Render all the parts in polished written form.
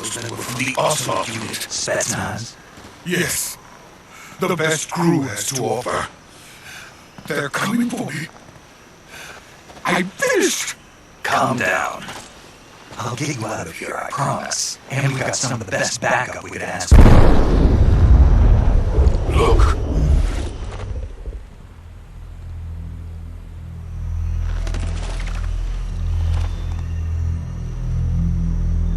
Those men were from the Oslo unit. Spetsnaz? Yes. The best crew has to offer. They're coming for me. I'm finished! Calm down. I'll get you out of here, I promise. And we got some of the best backup we could ask for. Look.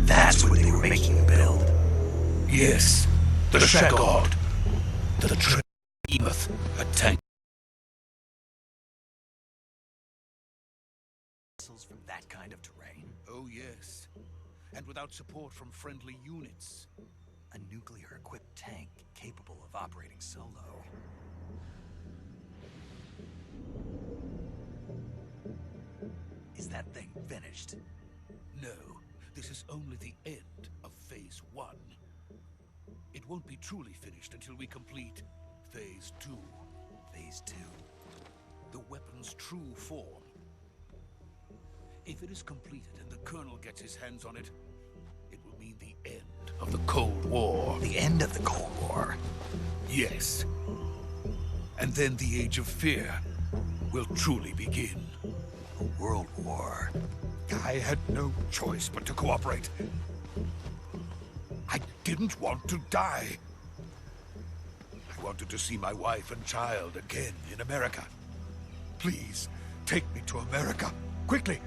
That's what they were making you build. Yes. The Shagard. The Behemoth. A tank. From that kind of terrain? Oh, yes. And without support from friendly units. A nuclear-equipped tank capable of operating solo. Is that thing finished? No, this is only the end of Phase 1. It won't be truly finished until we complete Phase 2. Phase 2? The weapon's true form. If it is completed and the Colonel gets his hands on it, it will mean the end of the Cold War. The end of the Cold War? Yes. And then the Age of Fear will truly begin. A world war. I had no choice but to cooperate. I didn't want to die. I wanted to see my wife and child again in America. Please, take me to America, quickly.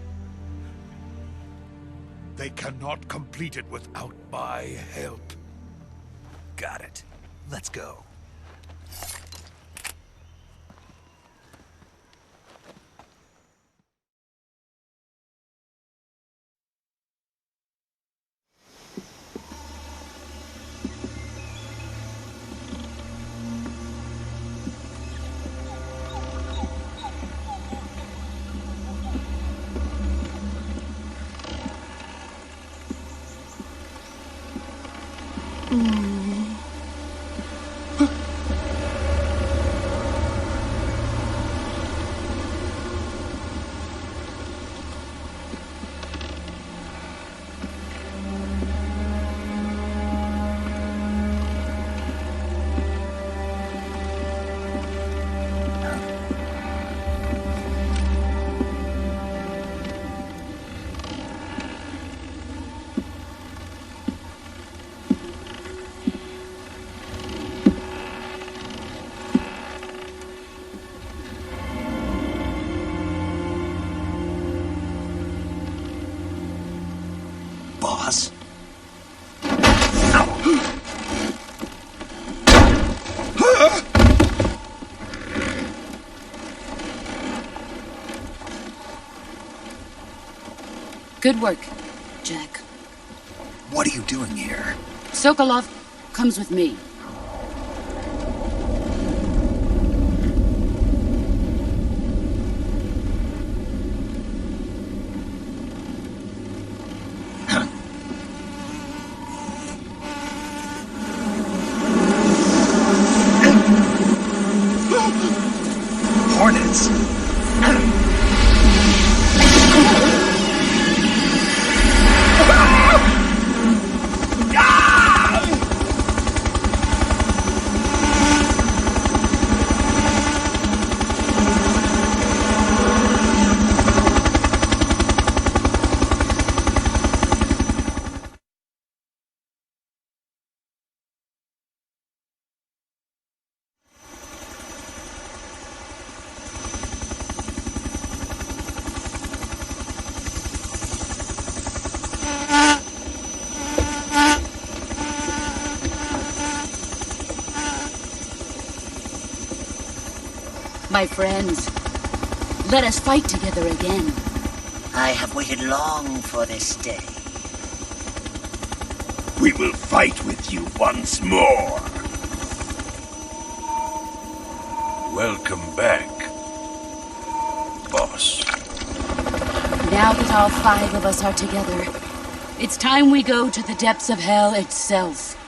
They cannot complete it without my help. Got it. Let's go. Boss? Good work, Jack. What are you doing here? Sokolov comes with me. Hornets? My friends, let us fight together again. I have waited long for this day. We will fight with you once more. Welcome back, boss. Now that all 5 of us are together, it's time we go to the depths of hell itself.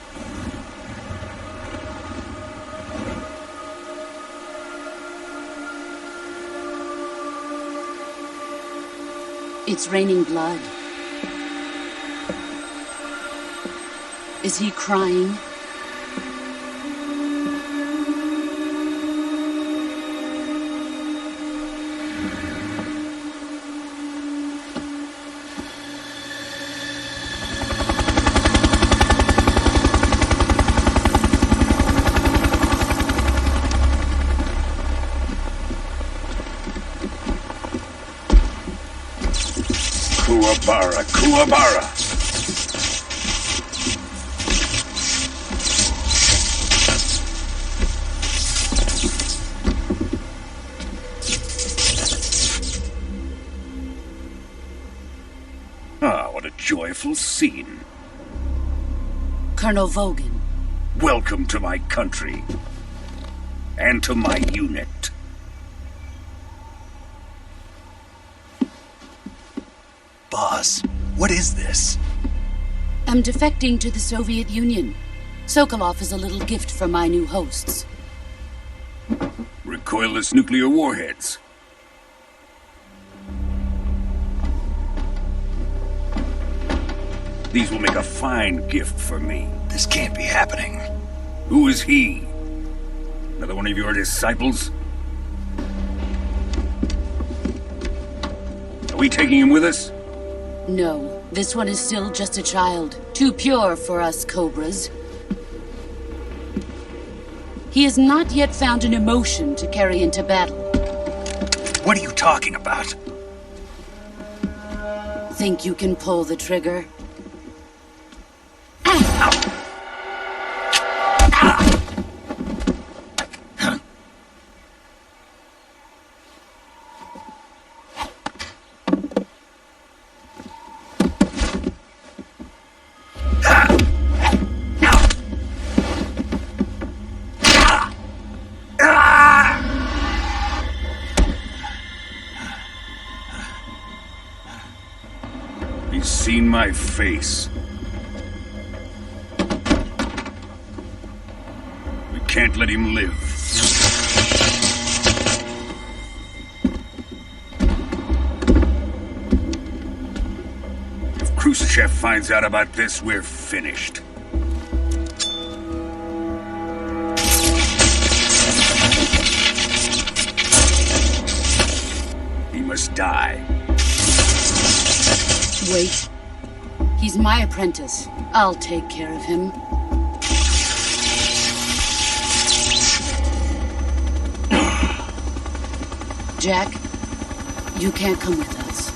It's raining blood. Is he crying? Kuwabara, Kuwabara! Ah, what a joyful scene. Colonel Vogan. Welcome to my country. And to my unit. Boss, what is this? I'm defecting to the Soviet Union. Sokolov is a little gift for my new hosts. Recoilless nuclear warheads. These will make a fine gift for me. This can't be happening. Who is he? Another one of your disciples? Are we taking him with us? No, this one is still just a child. Too pure for us Cobras. He has not yet found an emotion to carry into battle. What are you talking about? Think you can pull the trigger? He's seen my face. We can't let him live. If Khrushchev finds out about this, we're finished. He must die. Wait. He's my apprentice. I'll take care of him. Jack, you can't come with us.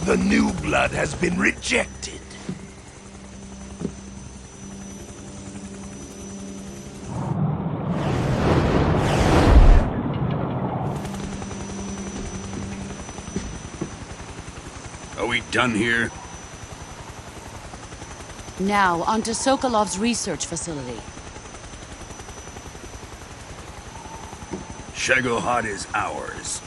The new blood has been rejected. Are we done here? Now, onto Sokolov's research facility. Shagohod is ours.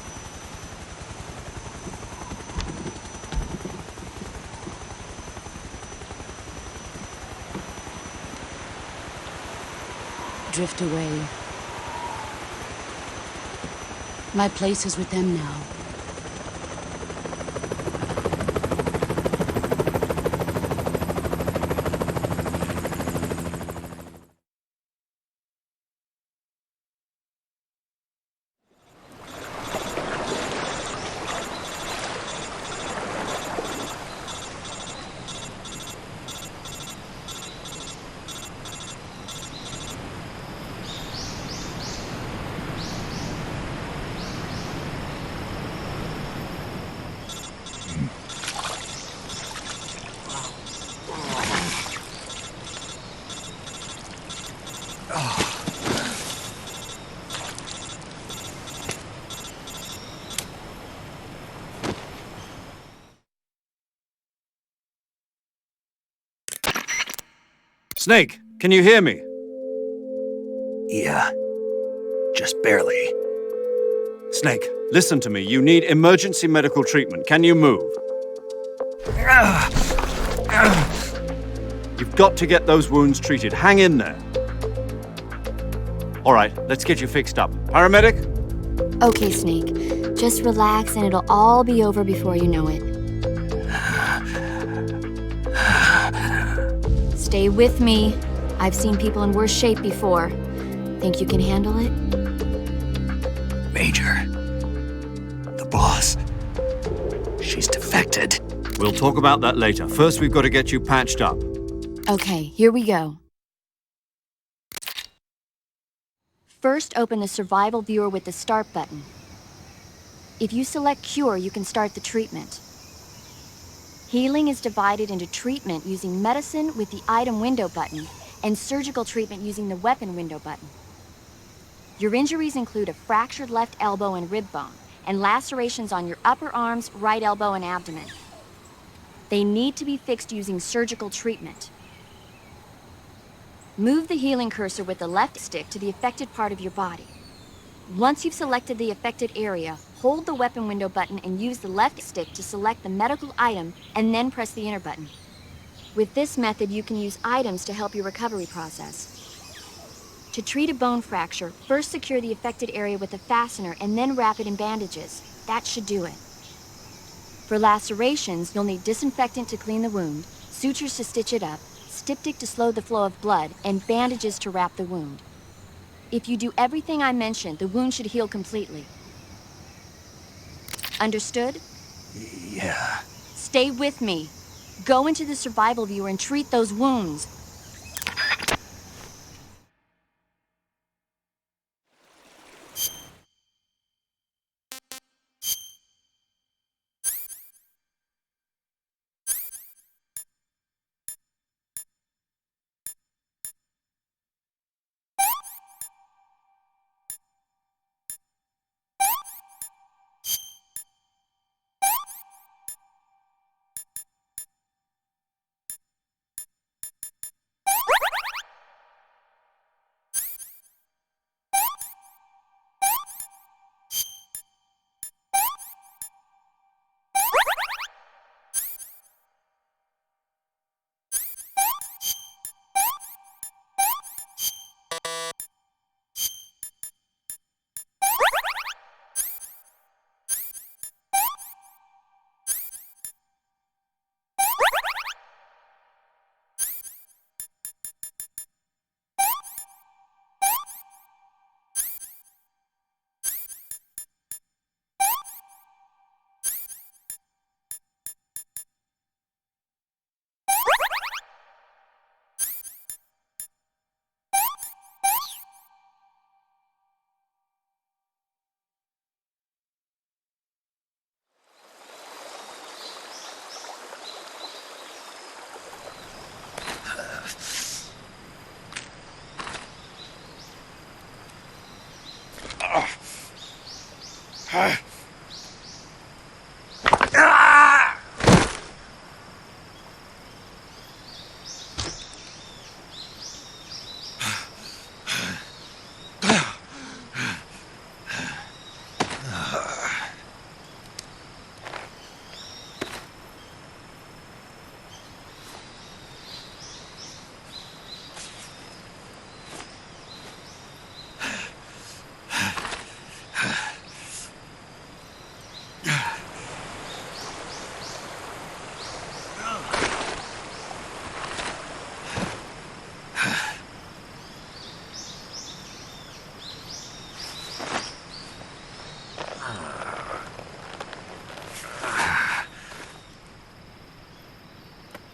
Drift away. My place is with them now. Snake, can you hear me? Yeah. Just barely. Snake, listen to me. You need emergency medical treatment. Can you move? You've got to get those wounds treated. Hang in there. All right, let's get you fixed up. Paramedic? Okay, Snake. Just relax and it'll all be over before you know it. Stay with me. I've seen people in worse shape before. Think you can handle it? Major. The boss. She's defected. We'll talk about that later. First, we've got to get you patched up. Okay, here we go. First, open the survival viewer with the start button. If you select cure, you can start the treatment. Healing is divided into treatment using medicine with the item window button and surgical treatment using the weapon window button. Your injuries include a fractured left elbow and rib bone and lacerations on your upper arms, right elbow, and abdomen. They need to be fixed using surgical treatment. Move the healing cursor with the left stick to the affected part of your body. Once you've selected the affected area, hold the weapon window button and use the left stick to select the medical item and then press the enter button. With this method, you can use items to help your recovery process. To treat a bone fracture, first secure the affected area with a fastener and then wrap it in bandages. That should do it. For lacerations, you'll need disinfectant to clean the wound, sutures to stitch it up, styptic to slow the flow of blood, and bandages to wrap the wound. If you do everything I mentioned, the wound should heal completely. Understood? Yeah. Stay with me. Go into the survival viewer and treat those wounds.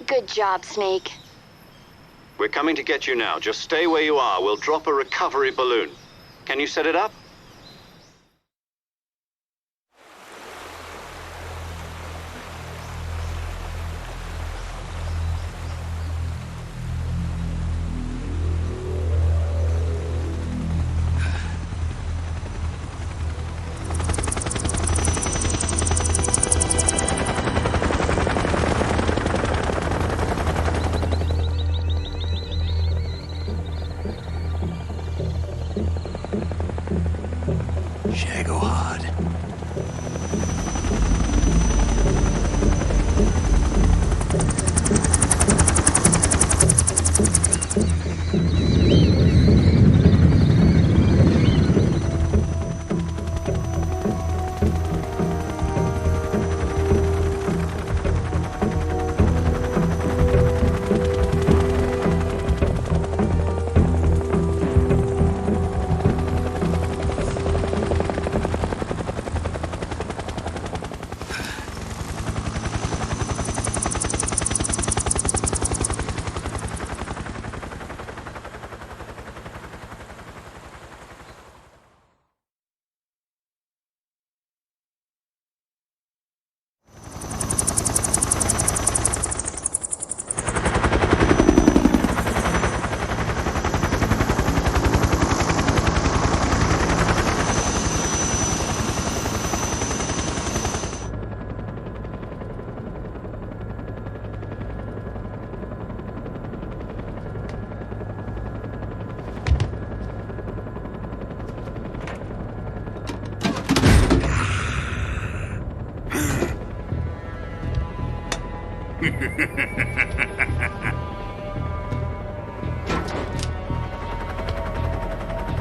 Good job, Snake. We're coming to get you now. Just stay where you are. We'll drop a recovery balloon. Can you set it up?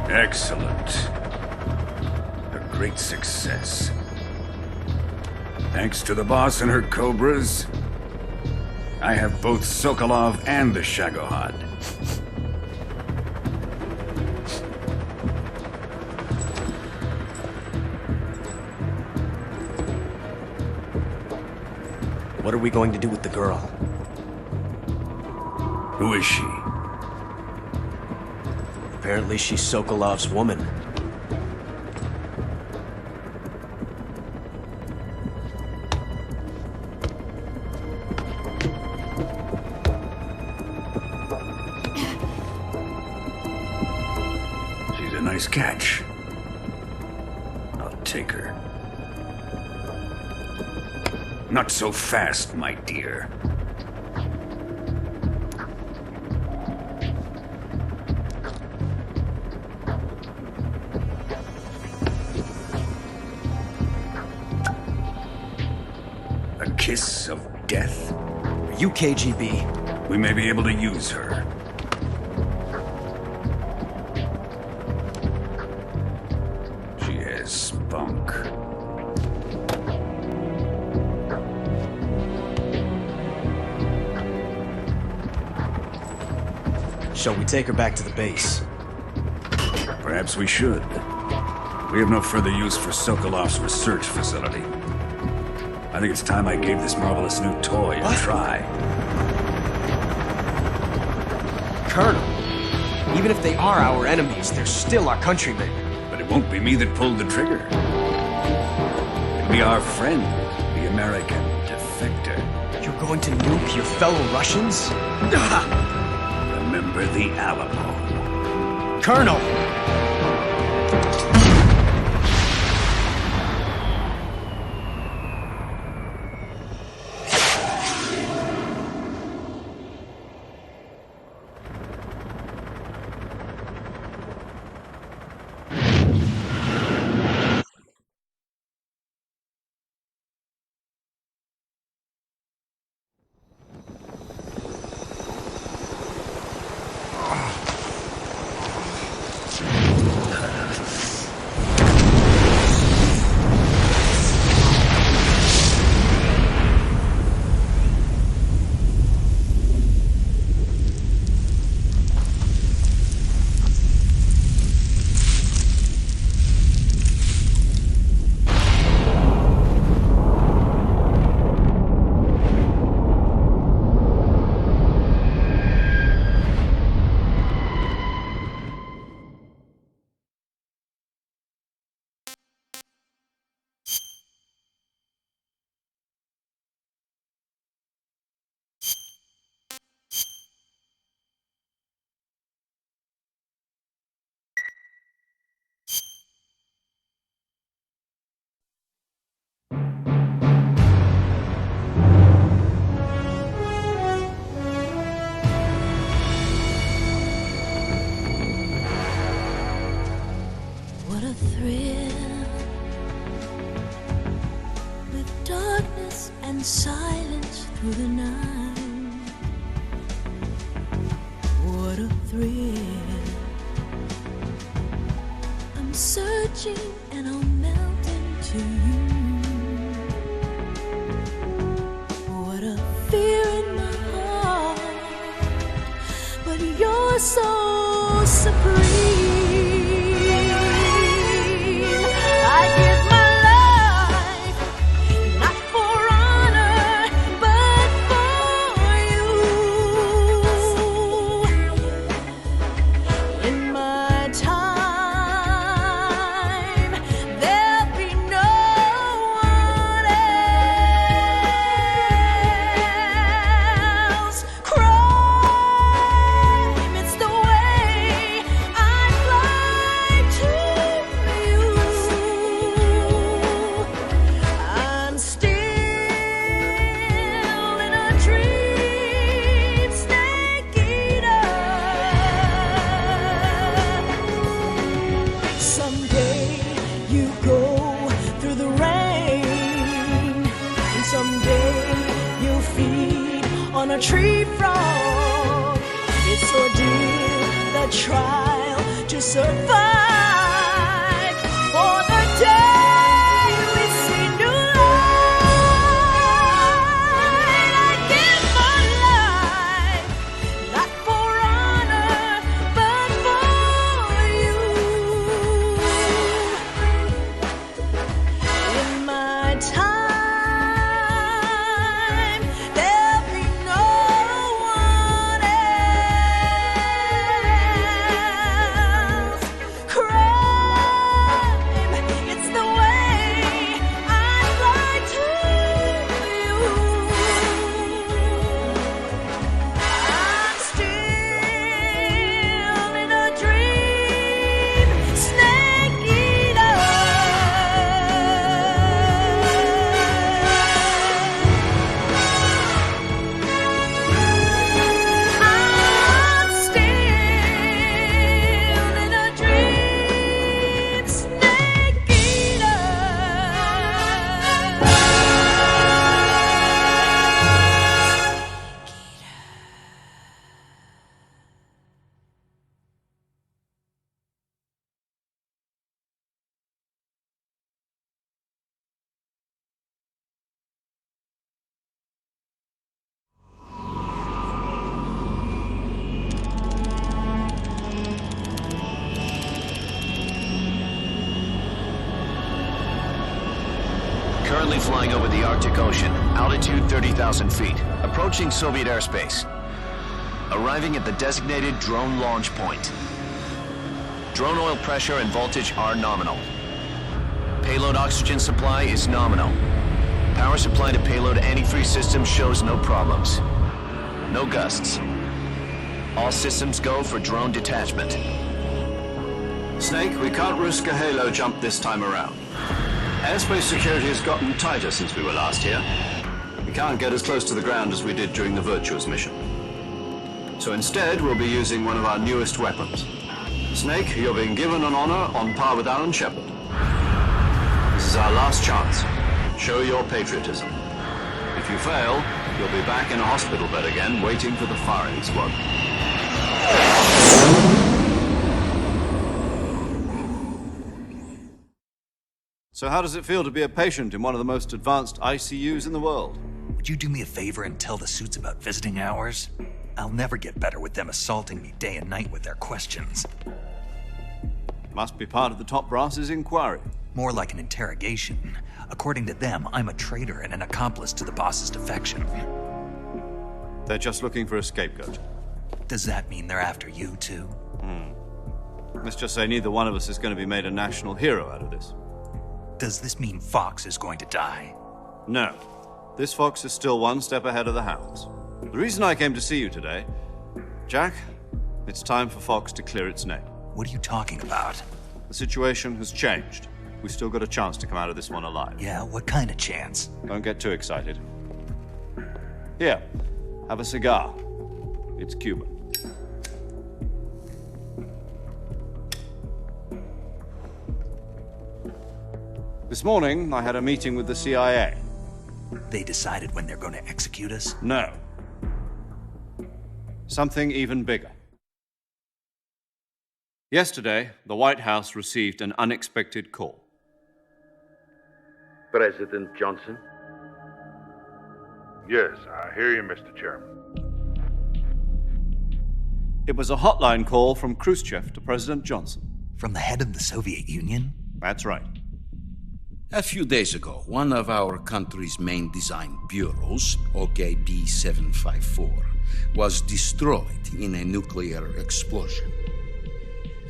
Excellent. A great success. Thanks to the boss and her cobras, I have both Sokolov and the Shagohod. What are we going to do with the girl? Who is she? Apparently she's Sokolov's woman. She's a nice catch. I'll take her. Not so fast, my dear. A kiss of death? Are you KGB? We may be able to use her. She has spunk. Shall we take her back to the base? Perhaps we should. We have no further use for Sokolov's research facility. I think it's time I gave this marvelous new toy a try. Colonel, even if they are our enemies, they're still our countrymen. But it won't be me that pulled the trigger. It'll be our friend, the American defector. You're going to nuke your fellow Russians? Remember the Alamo. Colonel! What a thrill, with darkness and silence through the night. What a thrill, I'm searching and I'll melt into you. What a fear in my heart, but you're so supreme. I give my life, not for honor, but for you. In my time, there'll be no one else. Crime, it's the way I survive for the day we see new light. I give my life, not for honor, but for you. In my time, there'll be no one else. Crime, it's the way I'd lie to you. I'm still in a dream, snake eater. I'm still in a dream, snake eater. Currently flying over the Arctic Ocean, altitude 30,000 feet, approaching Soviet airspace. Arriving at the designated drone launch point. Drone oil pressure and voltage are nominal. Payload oxygen supply is nominal. Power supply to payload antifreeze system shows no problems. No gusts. All systems go for drone detachment. Snake, we can't risk a halo jump this time around. Airspace security has gotten tighter since we were last here. We can't get as close to the ground as we did during the Virtuous mission. So instead, we'll be using one of our newest weapons. Snake, you're being given an honor on par with Alan Shepard. This is our last chance. Show your patriotism. If you fail, you'll be back in a hospital bed again, waiting for the firing squad. So how does it feel to be a patient in one of the most advanced ICUs in the world? Would you do me a favor and tell the suits about visiting hours? I'll never get better with them assaulting me day and night with their questions. Must be part of the top brass's inquiry. More like an interrogation. According to them, I'm a traitor and an accomplice to the boss's defection. They're just looking for a scapegoat. Does that mean they're after you, too? Let's just say neither one of us is going to be made a national hero out of this. Does this mean Fox is going to die? No. This fox is still one step ahead of the hounds. The reason I came to see you today, Jack, it's time for Fox to clear its name. What are you talking about? The situation has changed. We've still got a chance to come out of this one alive. Yeah, what kind of chance? Don't get too excited. Here, have a cigar. It's Cuban. This morning, I had a meeting with the CIA. They decided when they're going to execute us? No. Something even bigger. Yesterday, the White House received an unexpected call. President Johnson? Yes, I hear you, Mr. Chairman. It was a hotline call from Khrushchev to President Johnson. From the head of the Soviet Union? That's right. A few days ago, one of our country's main design bureaus, OKB 754, was destroyed in a nuclear explosion.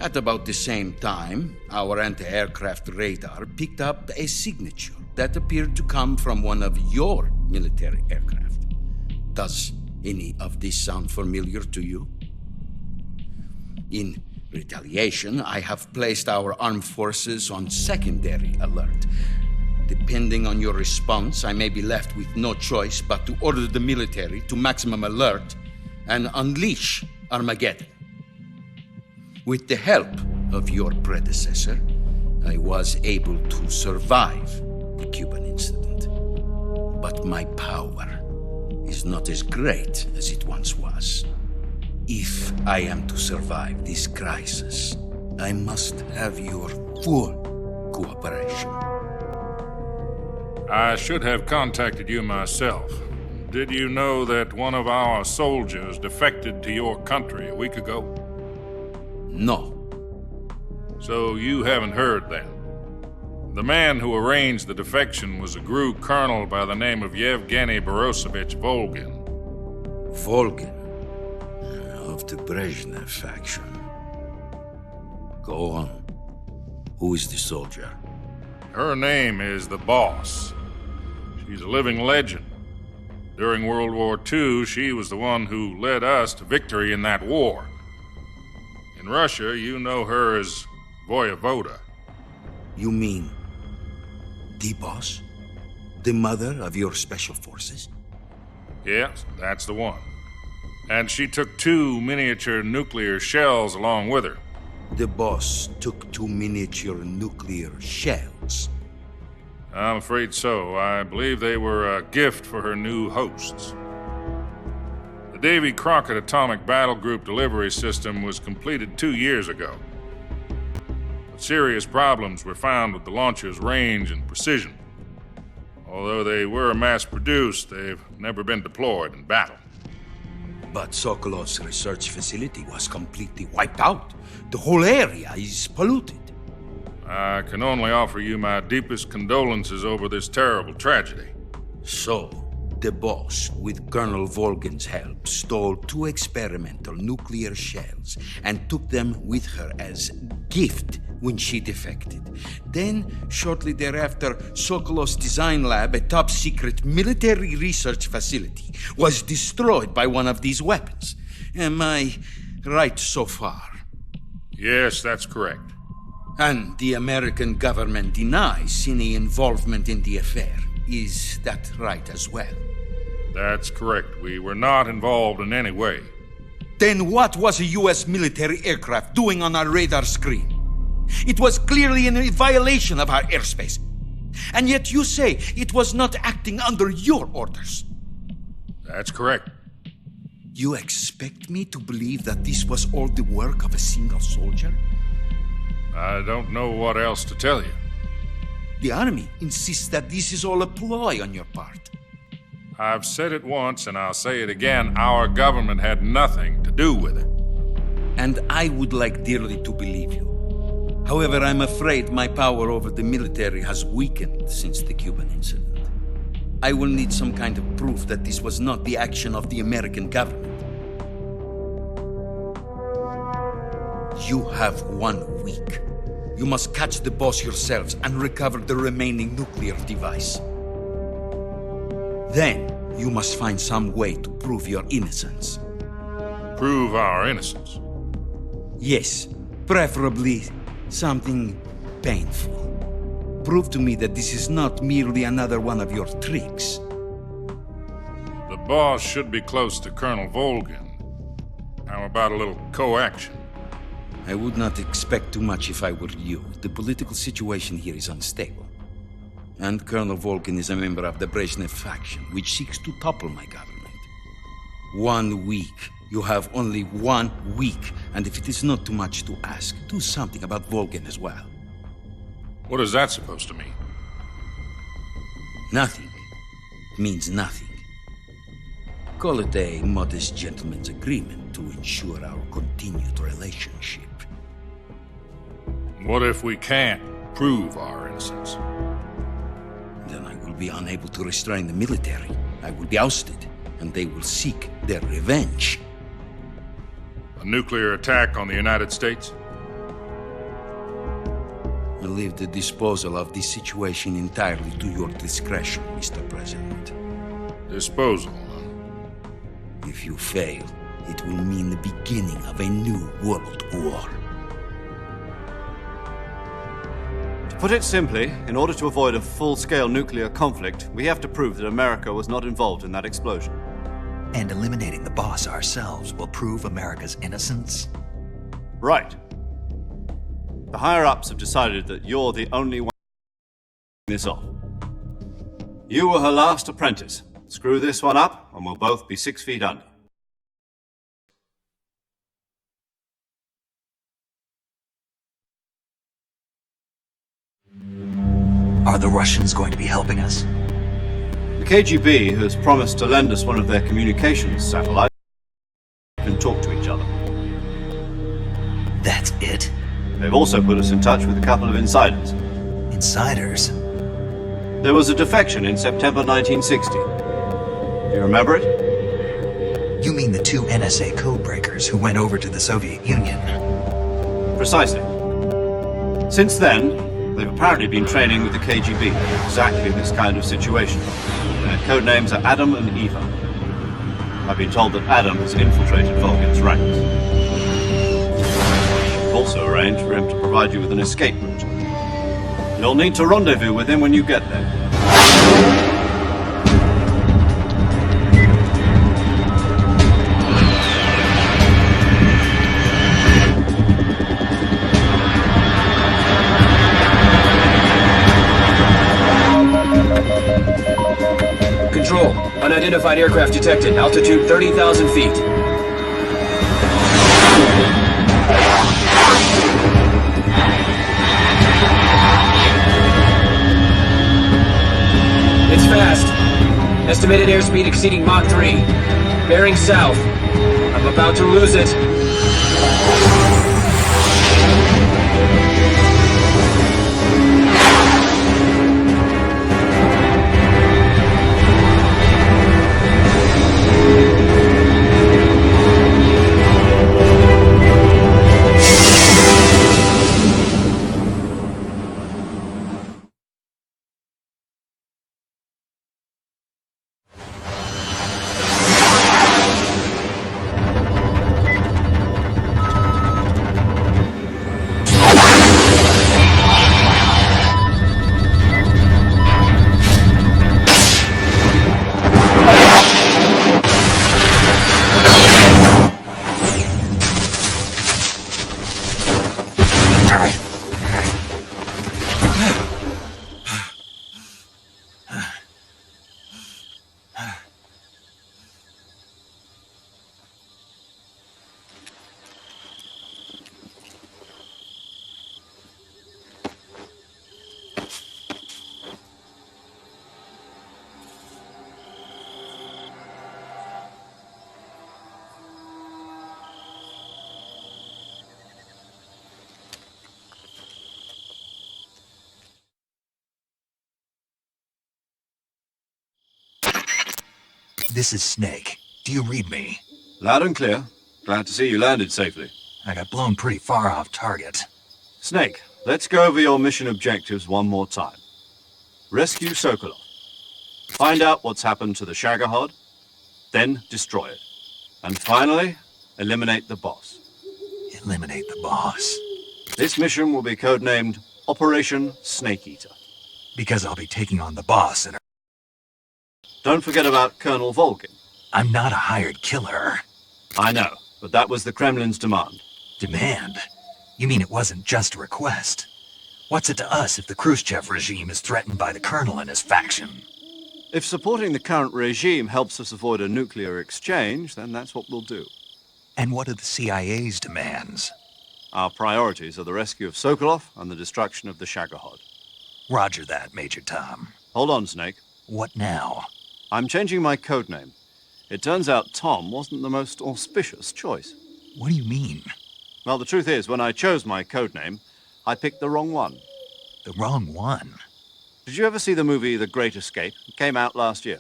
At about the same time, our anti-aircraft radar picked up a signature that appeared to come from one of your military aircraft. Does any of this sound familiar to you? In retaliation, I have placed our armed forces on secondary alert. Depending on your response, I may be left with no choice but to order the military to maximum alert and unleash Armageddon. With the help of your predecessor, I was able to survive the Cuban incident. But my power is not as great as it once was. If I am to survive this crisis, I must have your full cooperation. I should have contacted you myself. Did you know that one of our soldiers defected to your country a week ago? No. So you haven't heard then. The man who arranged the defection was a GRU colonel by the name of Yevgeny Borosovich Volgin. Volgin? Of the Brezhnev faction. Go on. Who is the soldier? Her name is the Boss. She's a living legend. During World War II, she was the one who led us to victory in that war. In Russia, you know her as Voyevoda. You mean the Boss? The mother of your special forces? Yes, that's the one. And she took 2 miniature nuclear shells along with her. The Boss took 2 miniature nuclear shells. I'm afraid so. I believe they were a gift for her new hosts. The Davy Crockett Atomic Battle Group delivery system was completed 2 years ago. But serious problems were found with the launcher's range and precision. Although they were mass-produced, they've never been deployed in battle. But Sokolov's research facility was completely wiped out. The whole area is polluted. I can only offer you my deepest condolences over this terrible tragedy. So, the Boss, with Colonel Volgin's help, stole 2 experimental nuclear shells and took them with her as gift when she defected. Then, shortly thereafter, Sokolov's design lab, a top-secret military research facility, was destroyed by one of these weapons. Am I right so far? Yes, that's correct. And the American government denies any involvement in the affair. Is that right as well? That's correct. We were not involved in any way. Then what was a U.S. military aircraft doing on our radar screen? It was clearly in violation of our airspace. And yet you say it was not acting under your orders. That's correct. You expect me to believe that this was all the work of a single soldier? I don't know what else to tell you. The Army insists that this is all a ploy on your part. I've said it once and I'll say it again. Our government had nothing to do with it. And I would like dearly to believe you. However, I'm afraid my power over the military has weakened since the Cuban incident. I will need some kind of proof that this was not the action of the American government. You have 1 week. You must catch the Boss yourselves and recover the remaining nuclear device. Then, you must find some way to prove your innocence. Prove our innocence? Yes, preferably something painful. Prove to me that this is not merely another one of your tricks. The Boss should be close to Colonel Volgin. How about a little co-action? I would not expect too much if I were you. The political situation here is unstable. And Colonel Volgin is a member of the Brezhnev faction, which seeks to topple my government. 1 week. You have only 1 week, and if it is not too much to ask, do something about Volgin as well. What is that supposed to mean? Nothing. It means nothing. Call it a modest gentleman's agreement to ensure our continued relationship. What if we can't prove our innocence? Then I will be unable to restrain the military. I will be ousted, and they will seek their revenge. A nuclear attack on the United States? I leave the disposal of this situation entirely to your discretion, Mr. President. Disposal? If you fail, it will mean the beginning of a new world war. To put it simply, in order to avoid a full-scale nuclear conflict, we have to prove that America was not involved in that explosion. And eliminating the Boss ourselves will prove America's innocence? Right. The higher-ups have decided that you're the only one this off. You were her last apprentice. Screw this one up, and we'll both be 6 feet under. Are the Russians going to be helping us? The KGB has promised to lend us one of their communications satellites and talk to each other. That's it? They've also put us in touch with a couple of insiders. Insiders? There was a defection in September 1960. Do you remember it? You mean the two NSA codebreakers who went over to the Soviet Union? Precisely. Since then, they've apparently been training with the KGB in exactly this kind of situation. Their code names are Adam and Eva. I've been told that Adam has infiltrated Vulcan's ranks. I've also arranged for him to provide you with an escape route. You'll need to rendezvous with him when you get there. Control, unidentified aircraft detected. Altitude 30,000 feet. It's fast. Estimated airspeed exceeding Mach 3. Bearing south. I'm about to lose it. This is Snake. Do you read me? Loud and clear. Glad to see you landed safely. I got blown pretty far off target. Snake, let's go over your mission objectives one more time. Rescue Sokolov. Find out what's happened to the Shagohod, then destroy it. And finally, eliminate the boss. Eliminate the boss? This mission will be codenamed Operation Snake Eater. Because I'll be taking on the boss and... Don't forget about Colonel Volgin. I'm not a hired killer. I know, but that was the Kremlin's demand. Demand? You mean it wasn't just a request? What's it to us if the Khrushchev regime is threatened by the Colonel and his faction? If supporting the current regime helps us avoid a nuclear exchange, then that's what we'll do. And what are the CIA's demands? Our priorities are the rescue of Sokolov and the destruction of the Shagohod. Roger that, Major Tom. Hold on, Snake. What now? I'm changing my codename. It turns out Tom wasn't the most auspicious choice. What do you mean? Well, the truth is, when I chose my codename, I picked the wrong one. The wrong one? Did you ever see the movie The Great Escape? It came out last year.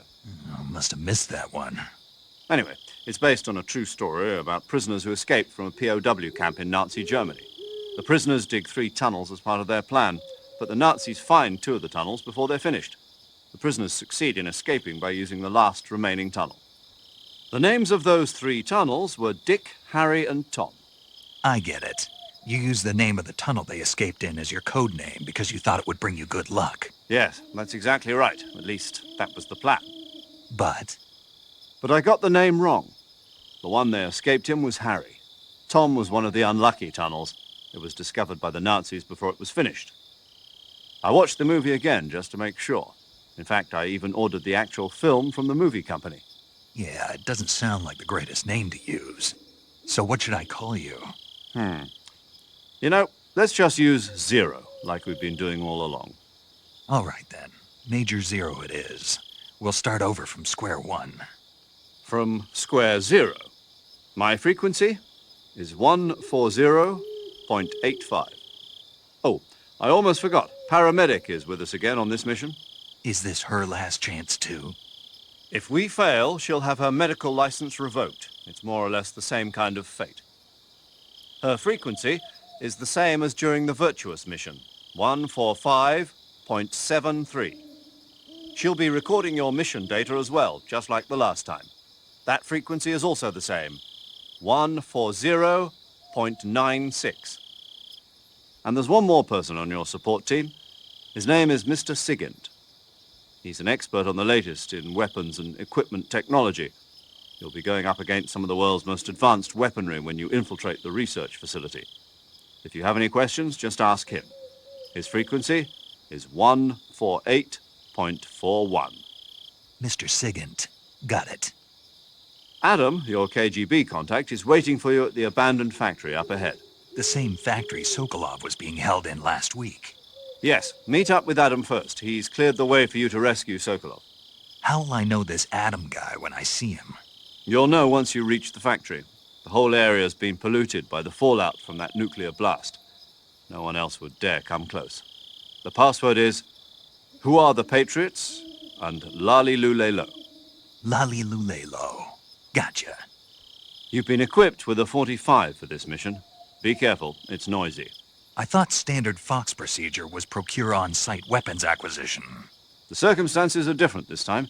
I must have missed that one. Anyway, it's based on a true story about prisoners who escaped from a POW camp in Nazi Germany. The prisoners dig 3 tunnels as part of their plan, but the Nazis find 2 of the tunnels before they're finished. The prisoners succeed in escaping by using the last remaining tunnel. The names of those 3 tunnels were Dick, Harry, and Tom. I get it. You used the name of the tunnel they escaped in as your code name because you thought it would bring you good luck. Yes, that's exactly right. At least, that was the plan. But I got the name wrong. The one they escaped in was Harry. Tom was one of the unlucky tunnels. It was discovered by the Nazis before it was finished. I watched the movie again just to make sure. In fact, I even ordered the actual film from the movie company. yeah, it doesn't sound like the greatest name to use. So what should I call you? You know, let's just use Zero, like we've been doing all along. All right, then. Major Zero it is. We'll start over from square one. From square zero. My frequency is 140.85. Oh, I almost forgot. Paramedic is with us again on this mission. Is this her last chance, too? If we fail, she'll have her medical license revoked. It's more or less the same kind of fate. Her frequency is the same as during the Virtuous mission, 145.73. She'll be recording your mission data as well, just like the last time. That frequency is also the same, 140.96. And there's one more person on your support team. His name is Mr. Sigint. He's an expert on the latest in weapons and equipment technology. You'll be going up against some of the world's most advanced weaponry when you infiltrate the research facility. If you have any questions, just ask him. His frequency is 148.41. Mr. Sigint. Got it. Adam, your KGB contact, is waiting for you at the abandoned factory up ahead. The same factory Sokolov was being held in last week. Yes, meet up with Adam first. He's cleared the way for you to rescue Sokolov. How'll I know this Adam guy when I see him? You'll know once you reach the factory. The whole area's been polluted by the fallout from that nuclear blast. No one else would dare come close. The password is, "Who are the Patriots?" and "Lali Lule Lo." Lali Lule Lo. Gotcha. You've been equipped with a 45 for this mission. Be careful, it's noisy. I thought standard Fox procedure was procure on-site weapons acquisition. The circumstances are different this time.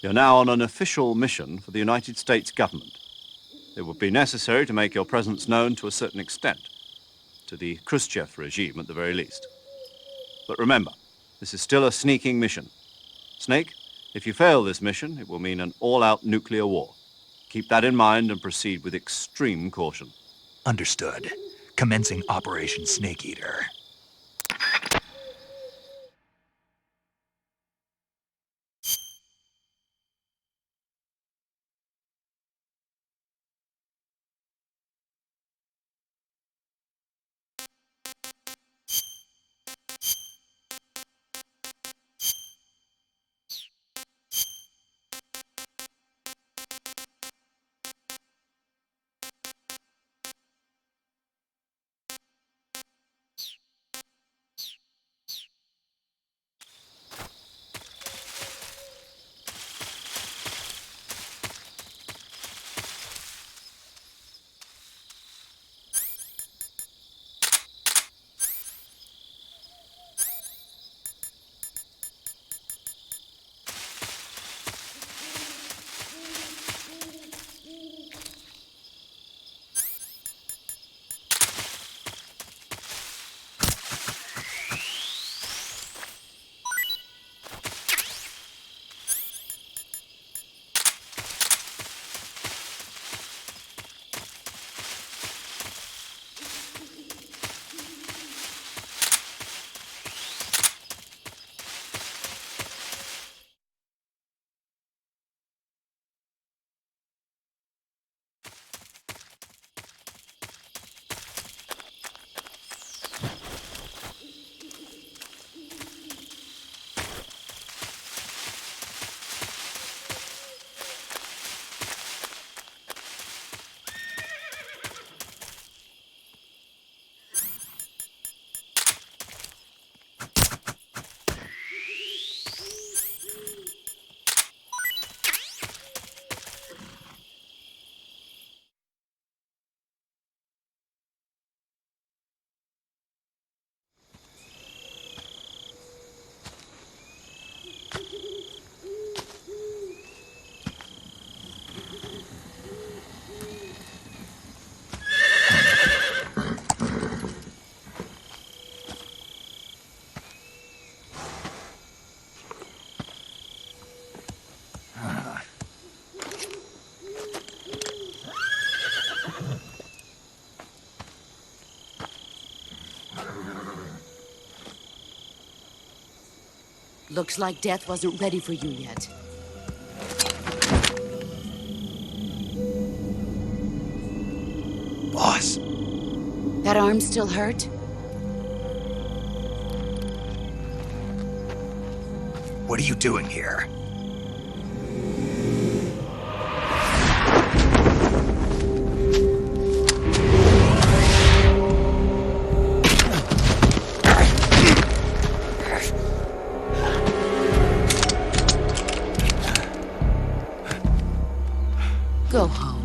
You're now on an official mission for the United States government. It would be necessary to make your presence known to a certain extent, to the Khrushchev regime at the very least. But remember, this is still a sneaking mission. Snake, if you fail this mission, it will mean an all-out nuclear war. Keep that in mind and proceed with extreme caution. Understood. Commencing Operation Snake Eater. Looks like death wasn't ready for you yet. Boss. That arm still hurt? What are you doing here? Go home.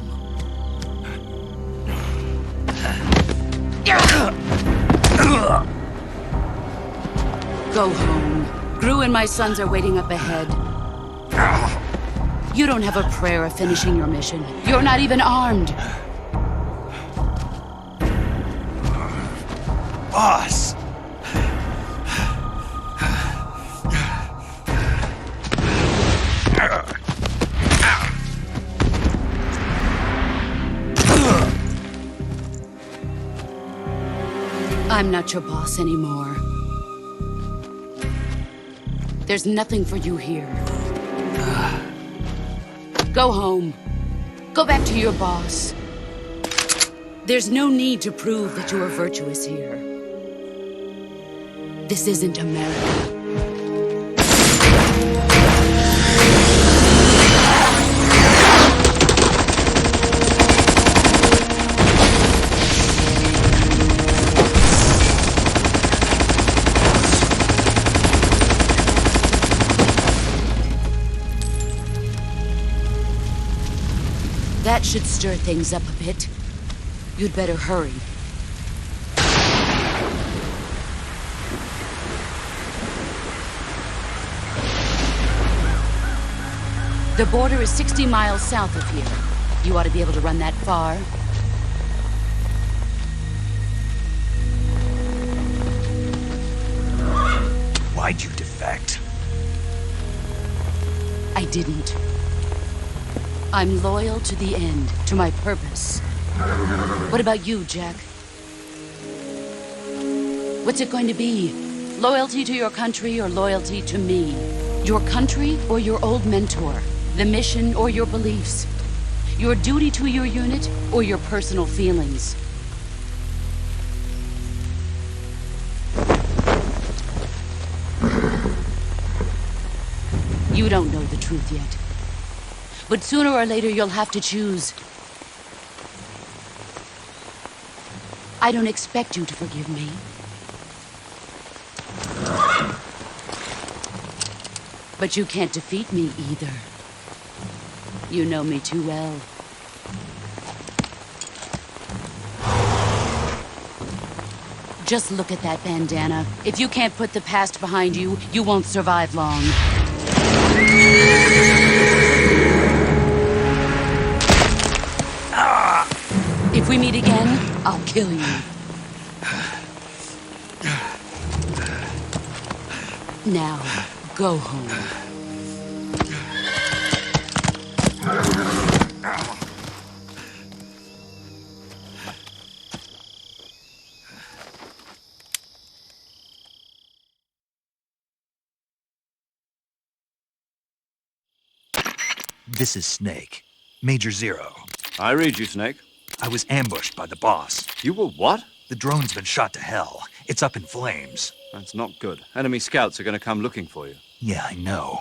Go home. Gru and my sons are waiting up ahead. You don't have a prayer of finishing your mission. You're not even armed. Boss! I'm not your boss anymore. There's nothing for you here. Go home. Go back to your boss. There's no need to prove that you are virtuous here. This isn't America. That should stir things up a bit. You'd better hurry. The border is 60 miles south of here. You ought to be able to run that far. Why'd you defect? I didn't. I'm loyal to the end, to my purpose. What about you, Jack? What's it going to be? Loyalty to your country or loyalty to me? Your country or your old mentor? The mission or your beliefs? Your duty to your unit or your personal feelings? You don't know the truth yet. But sooner or later, you'll have to choose. I don't expect you to forgive me. But you can't defeat me either. You know me too well. Just look at that bandana. If you can't put the past behind you, you won't survive long. If we meet again, I'll kill you. Now, go home. This is Snake. Major Zero. I read you, Snake. I was ambushed by the boss. You were what? The drone's been shot to hell. It's up in flames. That's not good. Enemy scouts are going to come looking for you. Yeah, I know.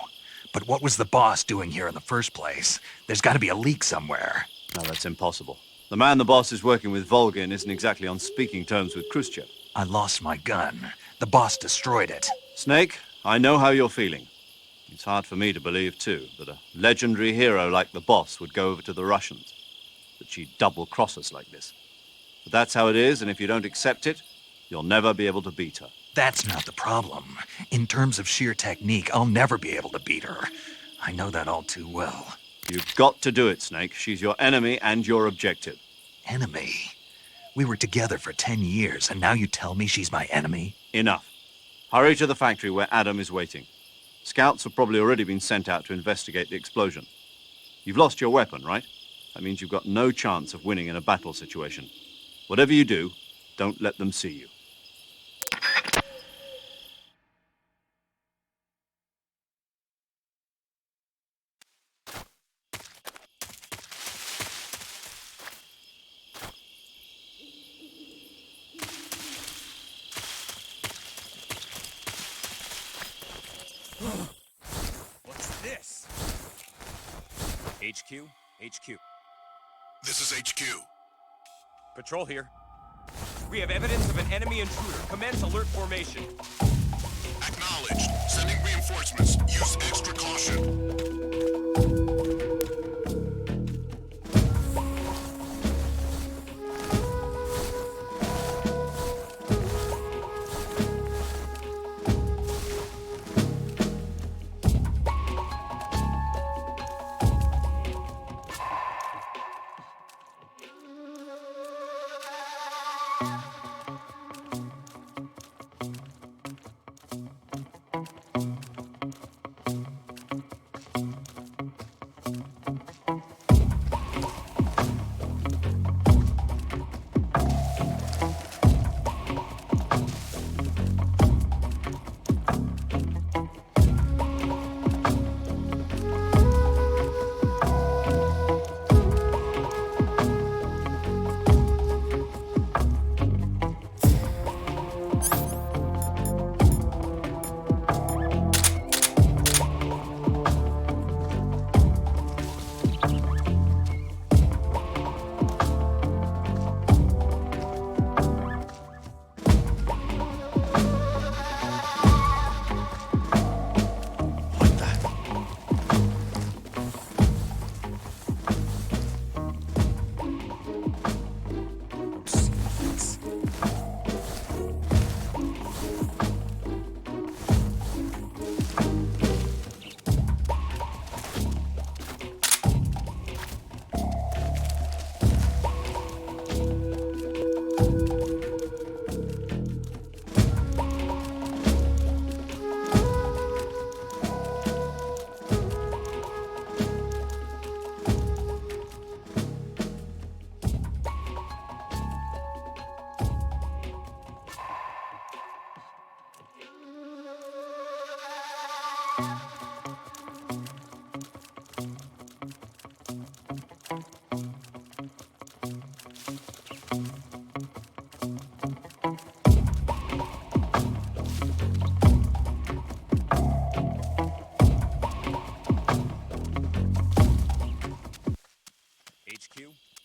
But what was the boss doing here in the first place? There's got to be a leak somewhere. No, that's impossible. The man the boss is working with, Volgin, isn't exactly on speaking terms with Khrushchev. I lost my gun. The boss destroyed it. Snake, I know how you're feeling. It's hard for me to believe, too, that a legendary hero like the boss would go over to the Russians. That she'd double-cross us like this. But that's how it is, and if you don't accept it, you'll never be able to beat her. That's not the problem. In terms of sheer technique, I'll never be able to beat her. I know that all too well. You've got to do it, Snake. She's your enemy and your objective. Enemy? We were together for 10 years, and now you tell me she's my enemy? Enough. Hurry to the factory where Adam is waiting. Scouts have probably already been sent out to investigate the explosion. You've lost your weapon, right? That means you've got no chance of winning in a battle situation. Whatever you do, don't let them see you. HQ, HQ. This is HQ. Patrol here. We have evidence of an enemy intruder. Commence alert formation. Acknowledged. Sending reinforcements. Use extra caution.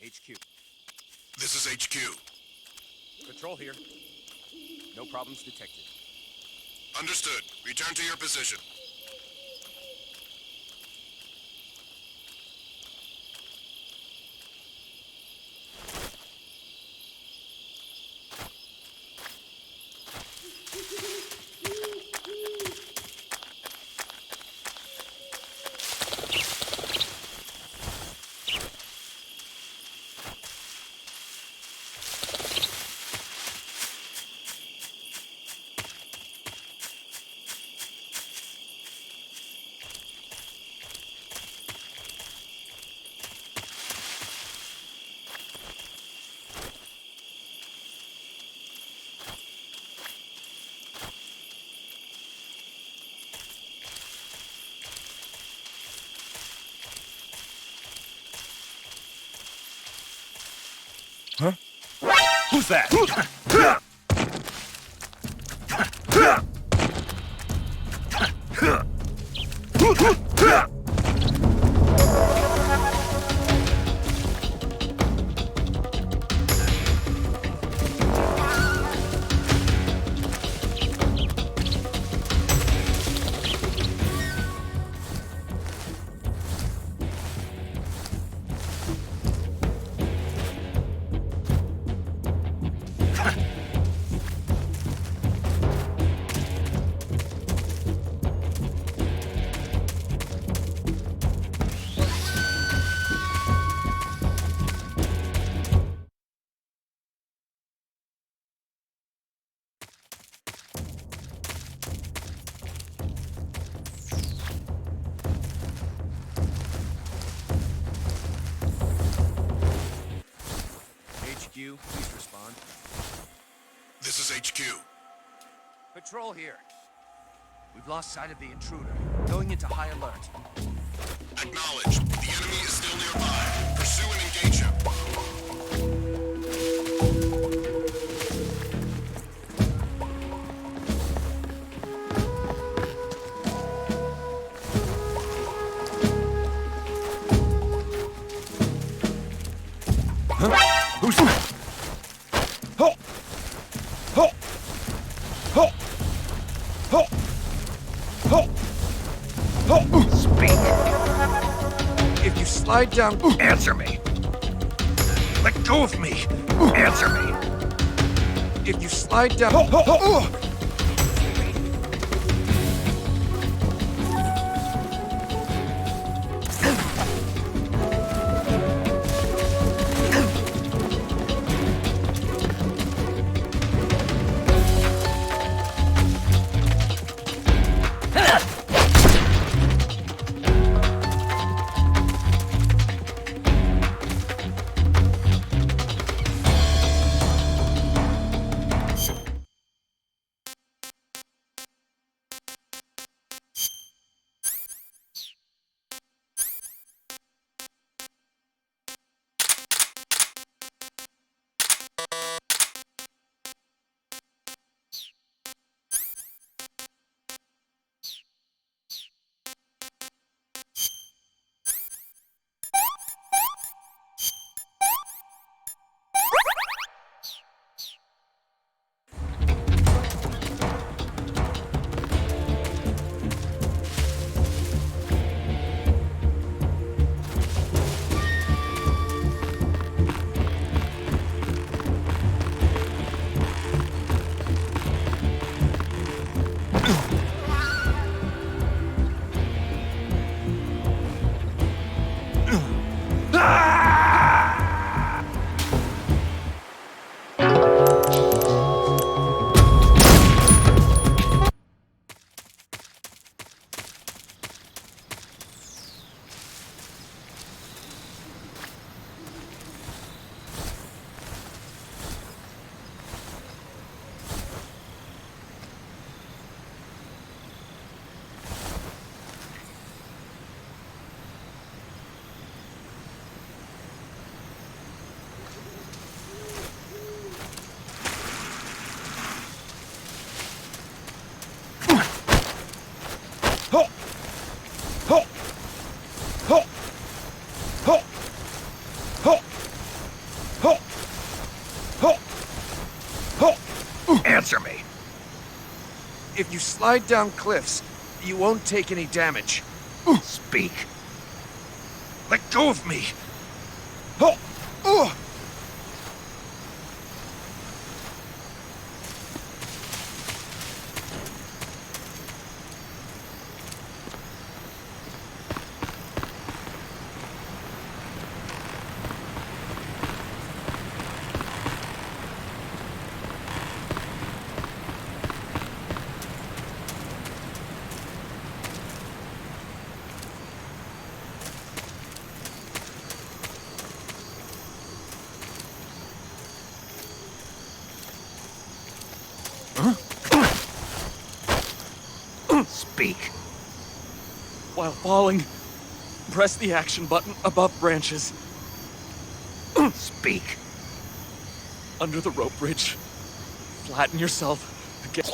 HQ. This is HQ. Patrol here. No problems detected. Understood. Return to your position. Huh? Who's that? Please respond. This is HQ. Patrol here. We've lost sight of the intruder. Going into high alert. Acknowledged. The enemy is still nearby. Pursue and engage him. Speak. If you slide down, answer me. Let go of me. Answer me. If you slide down. Answer me. If you slide down cliffs, you won't take any damage. Speak. Let go of me. Speak. While falling, press the action button above branches. Speak. Under the rope bridge, flatten yourself against.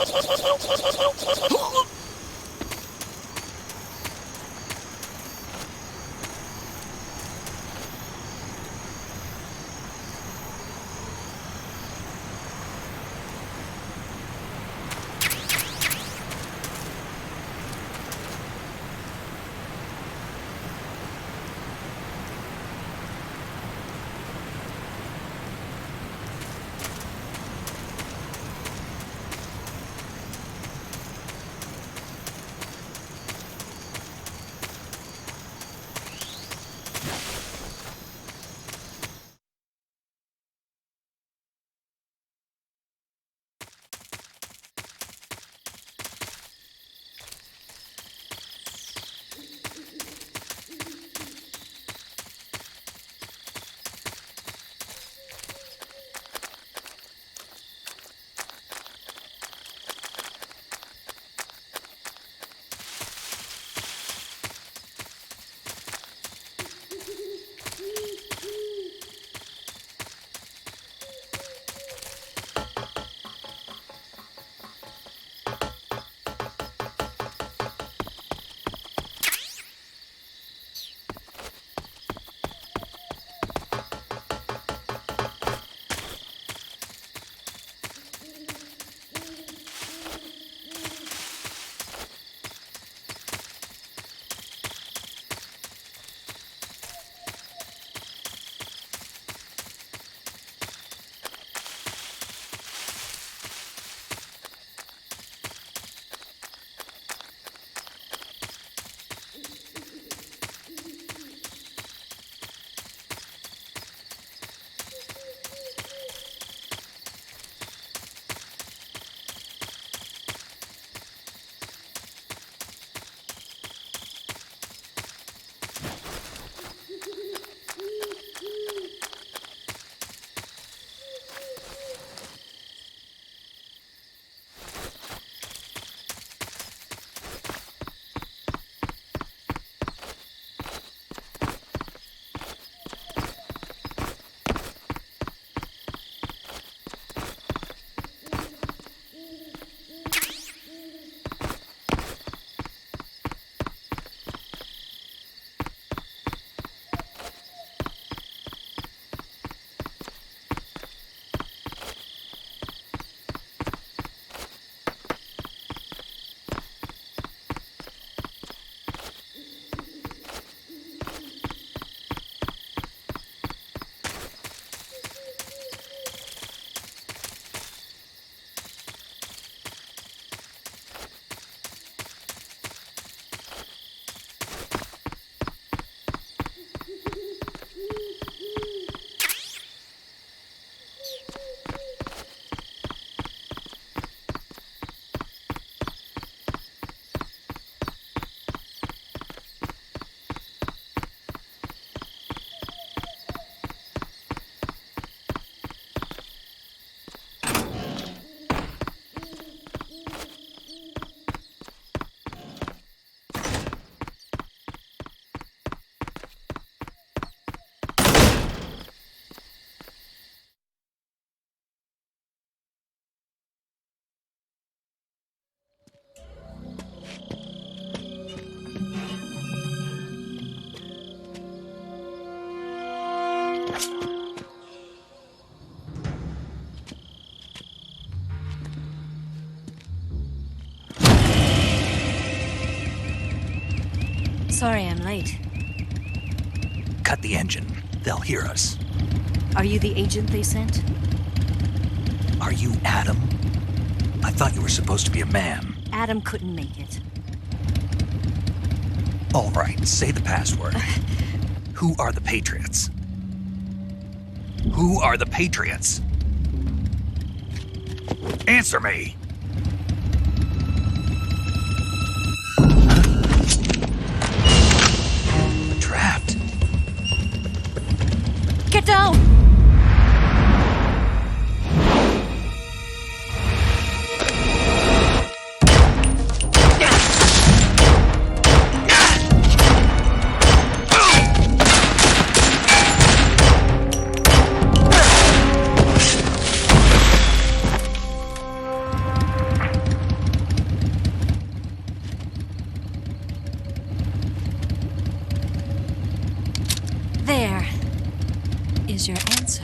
Sorry I'm late. Cut the engine. They'll hear us. Are you the agent they sent? Are you Adam? I thought you were supposed to be a man. Adam couldn't make it. All right, say the password. Who are the Patriots? Who are the Patriots? Answer me! Trapped. Get down! There is your answer.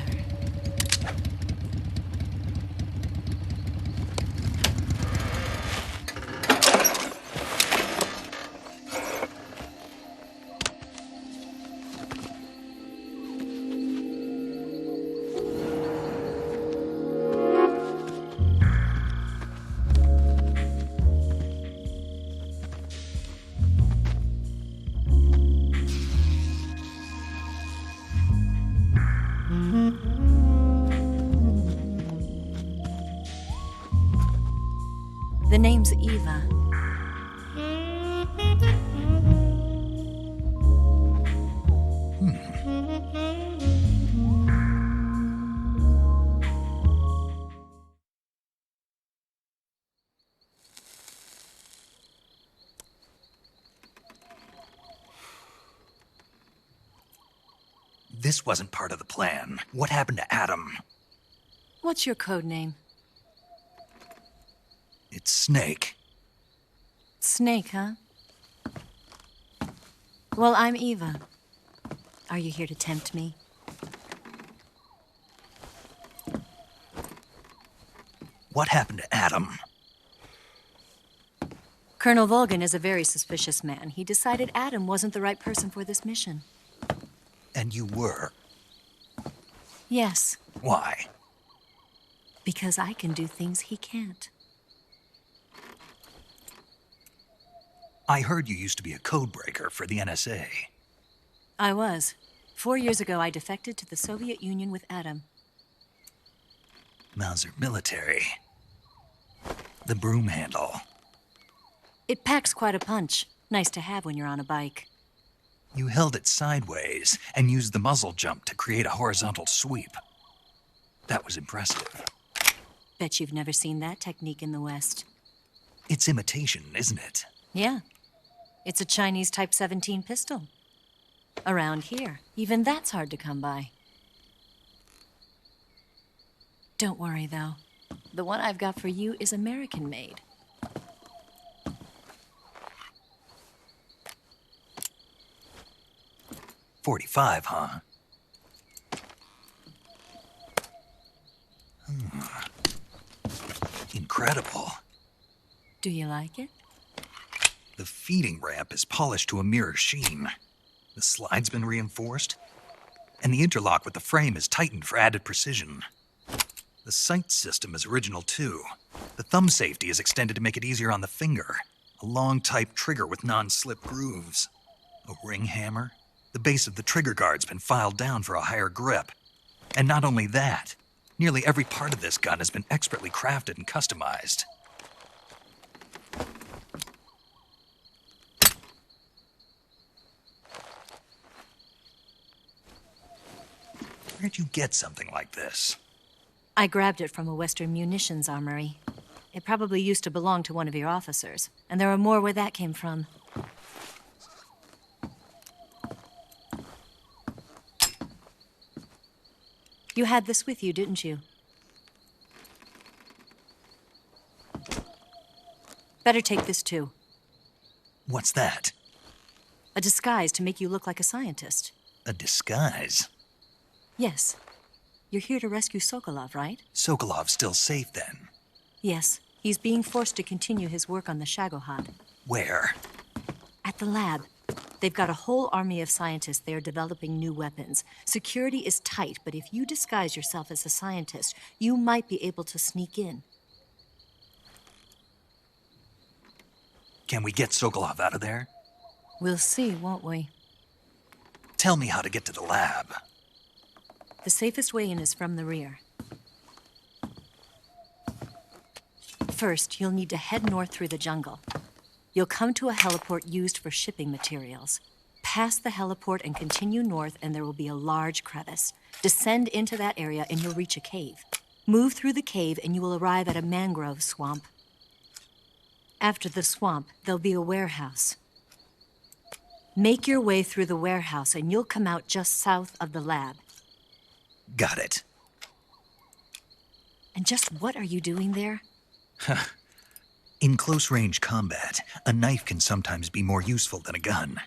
The name's Eva. This wasn't part of the plan. What happened to Adam? What's your code name? It's Snake. Snake, huh? Well, I'm Eva. Are you here to tempt me? What happened to Adam? Colonel Volgan is a very suspicious man. He decided Adam wasn't the right person for this mission. And you were? Yes, Why? because I can do things he can't. I heard you used to be a codebreaker for the NSA. I was. 4 years ago, I defected to the Soviet Union with Adam. Mauser military. The broom handle. It packs quite a punch. Nice to have when you're on a bike. You held it sideways and used the muzzle jump to create a horizontal sweep. That was impressive. Bet you've never seen that technique in the West. It's imitation, isn't it? Yeah. It's a Chinese Type 17 pistol. Around here, even that's hard to come by. Don't worry, though. The one I've got for you is American-made. .45, huh? Incredible. Do you like it? The feeding ramp is polished to a mirror sheen. The slide's been reinforced, and the interlock with the frame is tightened for added precision. The sight system is original too. The thumb safety is extended to make it easier on the finger. A long type trigger with non-slip grooves. A ring hammer. The base of the trigger guard's been filed down for a higher grip. And not only that, nearly every part of this gun has been expertly crafted and customized. Where'd you get something like this? I grabbed it from a Western munitions armory. It probably used to belong to one of your officers, and there are more where that came from. You had this with you, didn't you? Better take this too. What's that? A disguise to make you look like a scientist. A disguise? Yes. You're here to rescue Sokolov, right? Sokolov's still safe then? Yes. He's being forced to continue his work on the Shagohod. Where? At the lab. They've got a whole army of scientists there developing new weapons. Security is tight, but if you disguise yourself as a scientist, you might be able to sneak in. Can we get Sokolov out of there? We'll see, won't we? Tell me how to get to the lab. The safest way in is from the rear. First, you'll need to head north through the jungle. You'll come to a heliport used for shipping materials. Pass the heliport and continue north, and there will be a large crevice. Descend into that area, and you'll reach a cave. Move through the cave, and you will arrive at a mangrove swamp. After the swamp, there'll be a warehouse. Make your way through the warehouse, and you'll come out just south of the lab. Got it. And just what are you doing there? In close-range combat, a knife can sometimes be more useful than a gun.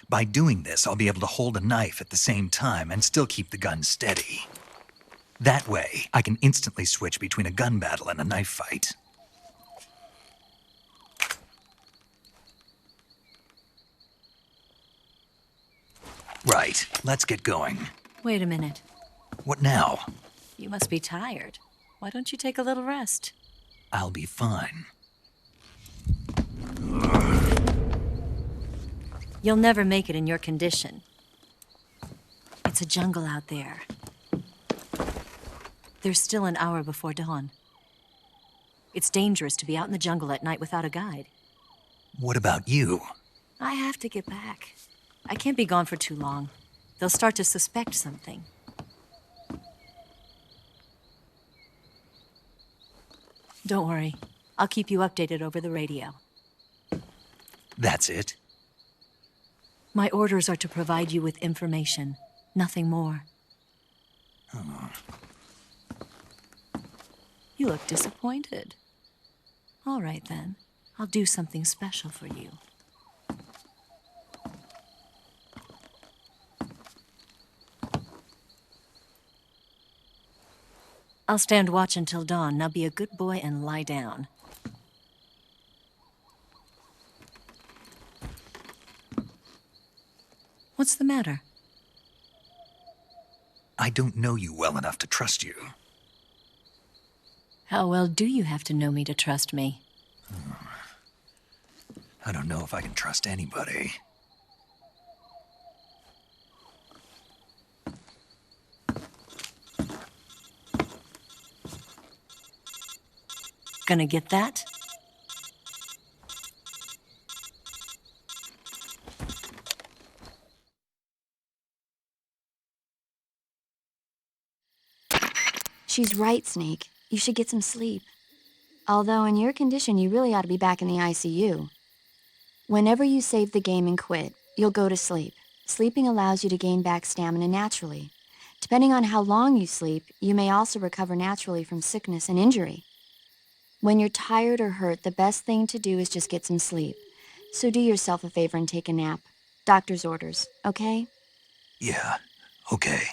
By doing this, I'll be able to hold a knife at the same time and still keep the gun steady. That way, I can instantly switch between a gun battle and a knife fight. Right, let's get going. Wait a minute. What now? You must be tired. Why don't you take a little rest? I'll be fine. You'll never make it in your condition. It's a jungle out there. There's still an hour before dawn. It's dangerous to be out in the jungle at night without a guide. What about you? I have to get back. I can't be gone for too long. They'll start to suspect something. Don't worry. I'll keep you updated over the radio. That's it? My orders are to provide you with information, nothing more. Oh. You look disappointed. All right, then. I'll do something special for you. I'll stand watch until dawn. Now be a good boy and lie down. What's the matter? I don't know you well enough to trust you. How well do you have to know me to trust me? I don't know if I can trust anybody. Gonna get that? She's right, Snake. You should get some sleep. Although in your condition, you really ought to be back in the ICU. Whenever you save the game and quit, you'll go to sleep. Sleeping allows you to gain back stamina naturally. Depending on how long you sleep, you may also recover naturally from sickness and injury. When you're tired or hurt, the best thing to do is just get some sleep. So do yourself a favor and take a nap. Doctor's orders, okay? Yeah, okay.